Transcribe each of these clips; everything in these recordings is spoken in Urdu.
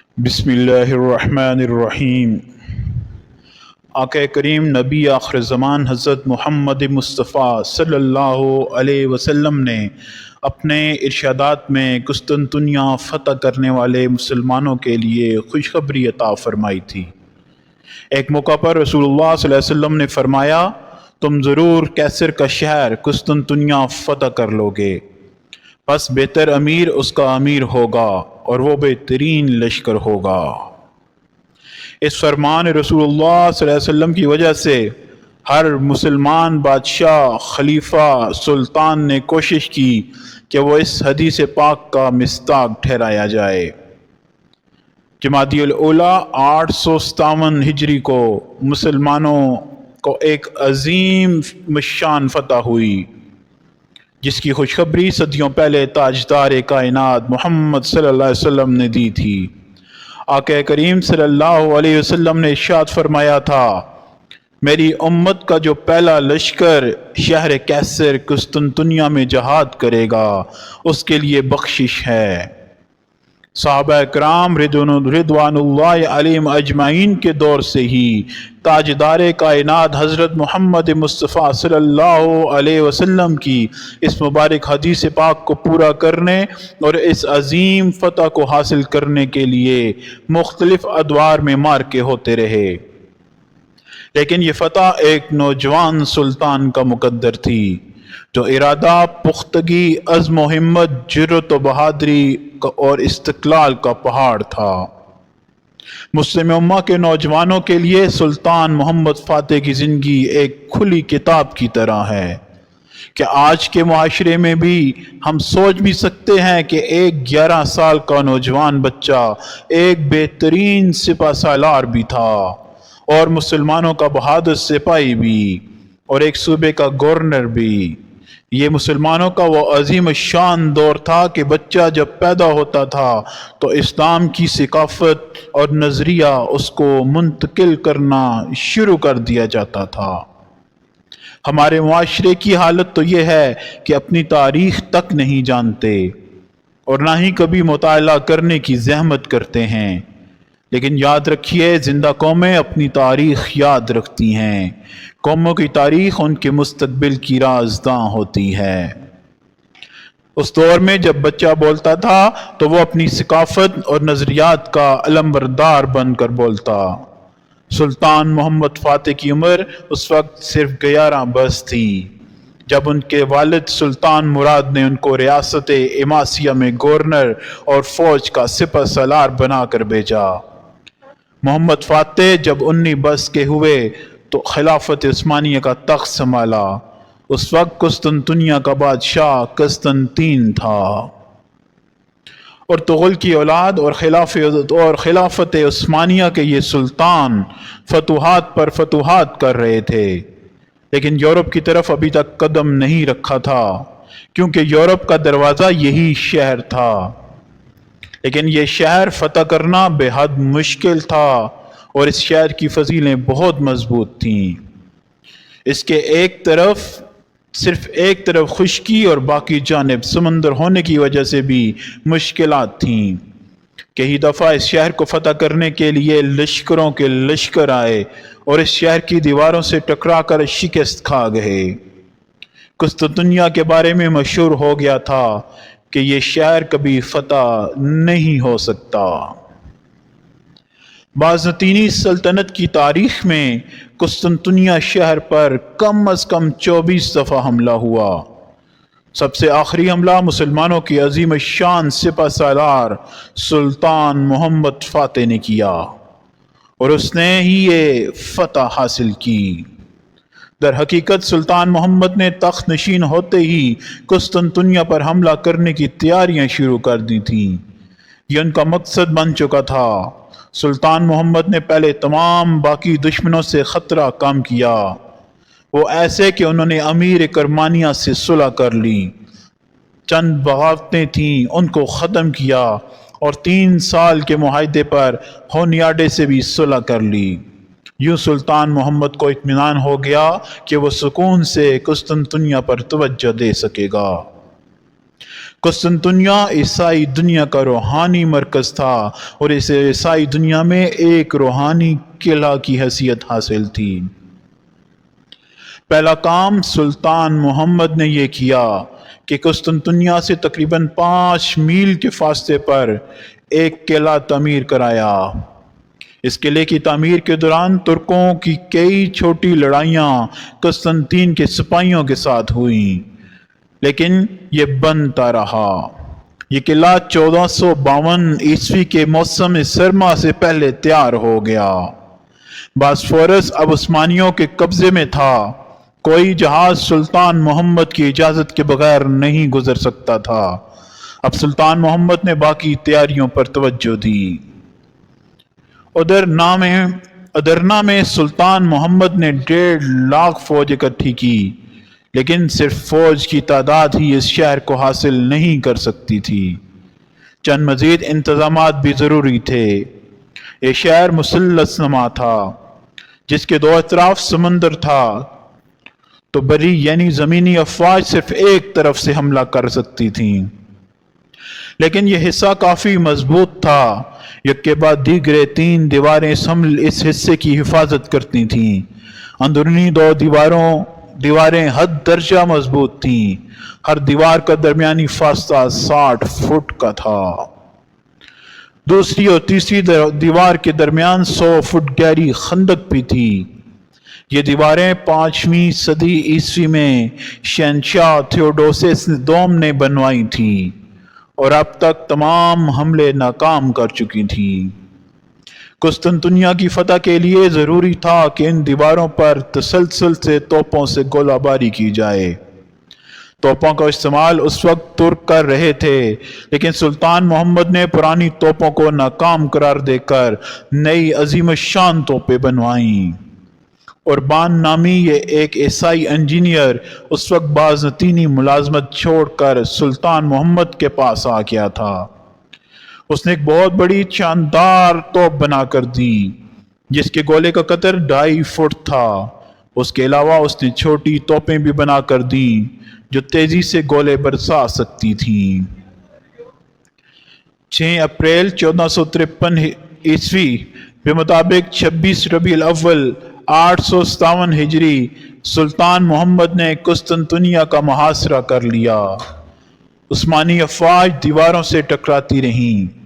بسم اللہ الرحمن الرحیم۔ آقا کریم نبی آخر زمان حضرت محمد مصطفیٰ صلی اللہ علیہ وسلم نے اپنے ارشادات میں قسطنطنیہ فتح کرنے والے مسلمانوں کے لیے خوشخبری عطا فرمائی تھی۔ ایک موقع پر رسول اللہ صلی اللہ علیہ وسلم نے فرمایا، تم ضرور کیسر کا شہر قسطنطنیہ فتح کر لو گے، پس بہتر امیر اس کا امیر ہوگا اور وہ بہترین لشکر ہوگا۔ اس فرمان رسول اللہ صلی اللہ علیہ وسلم کی وجہ سے ہر مسلمان بادشاہ، خلیفہ، سلطان نے کوشش کی کہ وہ اس حدیث پاک کا مصداق ٹھہرایا جائے۔ جمادی الاولیٰ 857 ہجری کو مسلمانوں کو ایک عظیم مشان فتح ہوئی، جس کی خوشخبری صدیوں پہلے تاجدار کائنات محمد صلی اللہ علیہ وسلم نے دی تھی۔ آقا کریم صلی اللہ علیہ وسلم نے ارشاد فرمایا تھا، میری امت کا جو پہلا لشکر شہر کیسر قسطنطنیہ میں جہاد کرے گا اس کے لیے بخشش ہے۔ صحابہ کرام رضوان اللہ علیہم اجمعین کے دور سے ہی تاجدار کائنات حضرت محمد مصطفیٰ صلی اللہ علیہ وسلم کی اس مبارک حدیث پاک کو پورا کرنے اور اس عظیم فتح کو حاصل کرنے کے لیے مختلف ادوار میں مارکے ہوتے رہے، لیکن یہ فتح ایک نوجوان سلطان کا مقدر تھی، جو ارادہ، پختگی، عزم و ہمت، جرأت و بہادری اور استقلال کا پہاڑ تھا۔ مسلم امہ کے نوجوانوں کے لیے سلطان محمد فاتح کی زندگی ایک کھلی کتاب کی طرح ہے کہ آج کے معاشرے میں بھی ہم سوچ بھی سکتے ہیں کہ ایک 11 سال کا نوجوان بچہ ایک بہترین سپہ سالار بھی تھا اور مسلمانوں کا بہادر سپاہی بھی اور ایک صوبے کا گورنر بھی۔ یہ مسلمانوں کا وہ عظیم الشان دور تھا کہ بچہ جب پیدا ہوتا تھا تو اسلام کی ثقافت اور نظریہ اس کو منتقل کرنا شروع کر دیا جاتا تھا۔ ہمارے معاشرے کی حالت تو یہ ہے کہ اپنی تاریخ تک نہیں جانتے اور نہ ہی کبھی مطالعہ کرنے کی زحمت کرتے ہیں، لیکن یاد رکھیے، زندہ قومیں اپنی تاریخ یاد رکھتی ہیں، قوموں کی تاریخ ان کے مستقبل کی رازداں ہوتی ہے۔ اس دور میں جب بچہ بولتا تھا تو وہ اپنی ثقافت اور نظریات کا علمبردار بن کر بولتا۔ سلطان محمد فاتح کی عمر اس وقت صرف 11 برس تھی جب ان کے والد سلطان مراد نے ان کو ریاست عماسیہ میں گورنر اور فوج کا سپہ سالار بنا کر بھیجا۔ محمد فاتح جب 19 برس کے ہوئے تو خلافت عثمانیہ کا تخت سنبھالا۔ اس وقت قسطنطنیہ کا بادشاہ قسطنطین تھا اور تغل کی اولاد اور خلافت عثمانیہ کے یہ سلطان فتوحات پر فتوحات کر رہے تھے، لیکن یورپ کی طرف ابھی تک قدم نہیں رکھا تھا، کیونکہ یورپ کا دروازہ یہی شہر تھا۔ لیکن یہ شہر فتح کرنا بے حد مشکل تھا اور اس شہر کی فضیلیں بہت مضبوط تھیں۔ اس کے صرف ایک طرف خشکی اور باقی جانب سمندر ہونے کی وجہ سے بھی مشکلات تھیں۔ کئی دفعہ اس شہر کو فتح کرنے کے لیے لشکروں کے لشکر آئے اور اس شہر کی دیواروں سے ٹکرا کر شکست کھا گئے۔ قسطنطنیہ کے بارے میں مشہور ہو گیا تھا کہ یہ شہر کبھی فتح نہیں ہو سکتا۔ بازنطینی سلطنت کی تاریخ میں قسطنطنیہ شہر پر کم از کم 24 دفعہ حملہ ہوا۔ سب سے آخری حملہ مسلمانوں کی عظیم الشان سپہ سالار سلطان محمد فاتح نے کیا اور اس نے ہی یہ فتح حاصل کی۔ در حقیقت سلطان محمد نے تخت نشین ہوتے ہی قسطنطنیہ پر حملہ کرنے کی تیاریاں شروع کر دی تھیں۔ یہ ان کا مقصد بن چکا تھا۔ سلطان محمد نے پہلے تمام باقی دشمنوں سے خطرہ کم کیا، وہ ایسے کہ انہوں نے امیر کرمانیہ سے صلح کر لی، چند بغاوتیں تھیں ان کو ختم کیا اور 3 سال کے معاہدے پر ہونیاڈے سے بھی صلح کر لی۔ یوں سلطان محمد کو اطمینان ہو گیا کہ وہ سکون سے قسطنطنیہ پر توجہ دے سکے گا۔ قسطنطنیہ عیسائی دنیا کا روحانی مرکز تھا اور اسے عیسائی دنیا میں ایک روحانی قلعہ کی حیثیت حاصل تھی۔ پہلا کام سلطان محمد نے یہ کیا کہ قسطنطنیہ سے تقریباً 5 میل کے فاصلے پر ایک قلعہ تعمیر کرایا۔ اس قلعے کی تعمیر کے دوران ترکوں کی کئی چھوٹی لڑائیاں قسطنطین کے سپاہیوں کے ساتھ ہوئیں، لیکن یہ بنتا رہا۔ یہ قلعہ 1452 عیسوی کے موسم سرما سے پہلے تیار ہو گیا۔ باسفورس اب عثمانیوں کے قبضے میں تھا۔ کوئی جہاز سلطان محمد کی اجازت کے بغیر نہیں گزر سکتا تھا۔ اب سلطان محمد نے باقی تیاریوں پر توجہ دی۔ ادرنا میں سلطان محمد نے 1.5 لاکھ فوج اکٹھی کی، لیکن صرف فوج کی تعداد ہی اس شہر کو حاصل نہیں کر سکتی تھی۔ چند مزید انتظامات بھی ضروری تھے۔ یہ شہر مثلث نما تھا، جس کے 2 اطراف سمندر تھا، تو بری یعنی زمینی افواج صرف ایک طرف سے حملہ کر سکتی تھیں۔ لیکن یہ حصہ کافی مضبوط تھا۔ یک کے بعد دیگرے 3 دیواریں اس حصے کی حفاظت کرتی تھیں۔ اندرونی 2 دیواریں حد درجہ مضبوط تھیں۔ ہر دیوار کا درمیانی فاصلہ 60 فٹ کا تھا۔ دوسری اور تیسری دیوار کے درمیان 100 فٹ گہری خندق بھی تھی۔ یہ دیواریں 5ویں صدی عیسوی میں شہنشاہ تھیوڈوسس دوم نے بنوائی تھیں اور اب تک تمام حملے ناکام کر چکی تھیں۔ قسطنطنیہ کی فتح کے لیے ضروری تھا کہ ان دیواروں پر تسلسل سے توپوں سے گولہ باری کی جائے۔ توپوں کا استعمال اس وقت ترک کر رہے تھے، لیکن سلطان محمد نے پرانی توپوں کو ناکام قرار دے کر نئی عظیم الشان توپیں بنوائیں۔ اوربان نامی یہ ایک عیسائی انجینئر اس وقت بازنطینی ملازمت چھوڑ کر سلطان محمد کے پاس آ گیا تھا۔ اس نے ایک بہت بڑی شاندار توپ بنا کر دی، جس کے گولے کا قطر 2.5 فٹ تھا۔ اس کے علاوہ اس نے چھوٹی توپیں بھی بنا کر دی جو تیزی سے گولے برسا سکتی تھیں۔ 6 اپریل 1453 عیسوی بمطابق 26 ربیع الاول 857 ہجری سلطان محمد نے قسطنطنیہ کا محاصرہ کر لیا۔ عثمانی افواج دیواروں سے ٹکراتی رہیں۔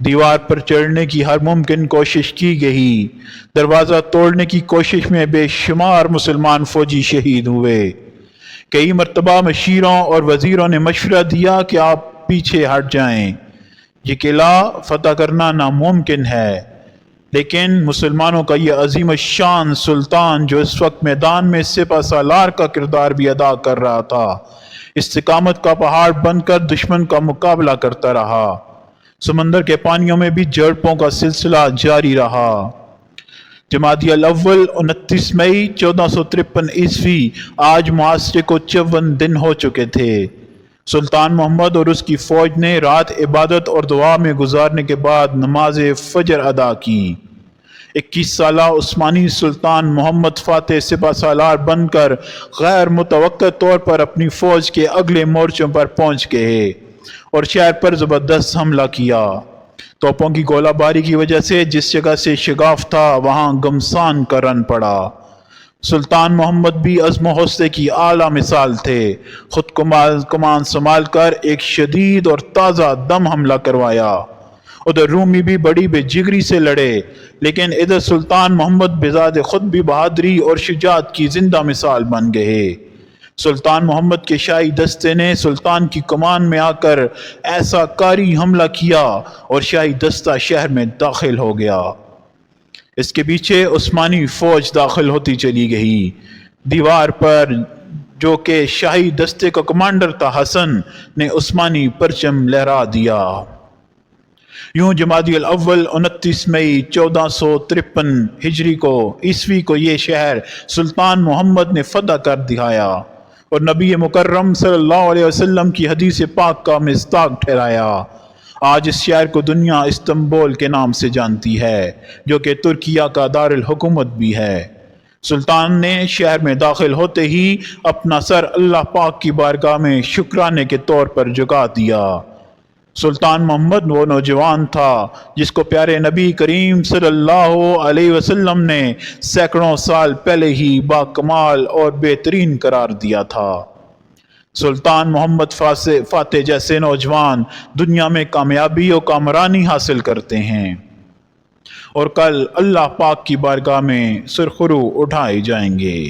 دیوار پر چڑھنے کی ہر ممکن کوشش کی گئی۔ دروازہ توڑنے کی کوشش میں بے شمار مسلمان فوجی شہید ہوئے۔ کئی مرتبہ مشیروں اور وزیروں نے مشورہ دیا کہ آپ پیچھے ہٹ جائیں، یہ قلعہ فتح کرنا ناممکن ہے۔ لیکن مسلمانوں کا یہ عظیم الشان سلطان، جو اس وقت میدان میں سپہ سالار کا کردار بھی ادا کر رہا تھا، استقامت کا پہاڑ بن کر دشمن کا مقابلہ کرتا رہا۔ سمندر کے پانیوں میں بھی جھڑپوں کا سلسلہ جاری رہا۔ جمادی الاول 29 مئی 1453 عیسوی آج محاصرے کو 54 دن ہو چکے تھے۔ سلطان محمد اور اس کی فوج نے رات عبادت اور دعا میں گزارنے کے بعد نماز فجر ادا کی۔ 21 سالہ عثمانی سلطان محمد فاتح سپہ سالار بن کر غیر متوقع طور پر اپنی فوج کے اگلے مورچوں پر پہنچ گئے اور شہر پر زبردست حملہ کیا۔ توپوں کی گولہ باری کی وجہ سے جس جگہ سے شگاف تھا وہاں گمسان کا رن پڑا۔ سلطان محمد بھی عزم و حوصلے کی اعلیٰ مثال تھے۔ خود کمان سنبھال کر ایک شدید اور تازہ دم حملہ کروایا۔ ادھر رومی بھی بڑی بے جگری سے لڑے، لیکن ادھر سلطان محمد بذات خود بھی بہادری اور شجاعت کی زندہ مثال بن گئے۔ سلطان محمد کے شاہی دستے نے سلطان کی کمان میں آ کر ایسا کاری حملہ کیا اور شاہی دستہ شہر میں داخل ہو گیا۔ اس کے پیچھے عثمانی فوج داخل ہوتی چلی گئی۔ دیوار پر جو کہ شاہی دستے کا کمانڈر تھا حسن نے عثمانی پرچم لہرا دیا۔ یوں جمادی الاول 29 مئی 1453 ہجری کو عیسوی کو یہ شہر سلطان محمد نے فتح کر دکھایا اور نبی مکرم صلی اللہ علیہ وسلم کی حدیث پاک کا مصداق ٹھہرایا۔ آج اس شہر کو دنیا استنبول کے نام سے جانتی ہے، جو کہ ترکیہ کا دارالحکومت بھی ہے۔ سلطان نے شہر میں داخل ہوتے ہی اپنا سر اللہ پاک کی بارگاہ میں شکرانے کے طور پر جھکا دیا۔ سلطان محمد وہ نوجوان تھا جس کو پیارے نبی کریم صلی اللہ علیہ وسلم نے سینکڑوں سال پہلے ہی باکمال اور بہترین قرار دیا تھا۔ سلطان محمد فاتح جیسے نوجوان دنیا میں کامیابی و کامرانی حاصل کرتے ہیں اور کل اللہ پاک کی بارگاہ میں سرخرو اٹھائے جائیں گے۔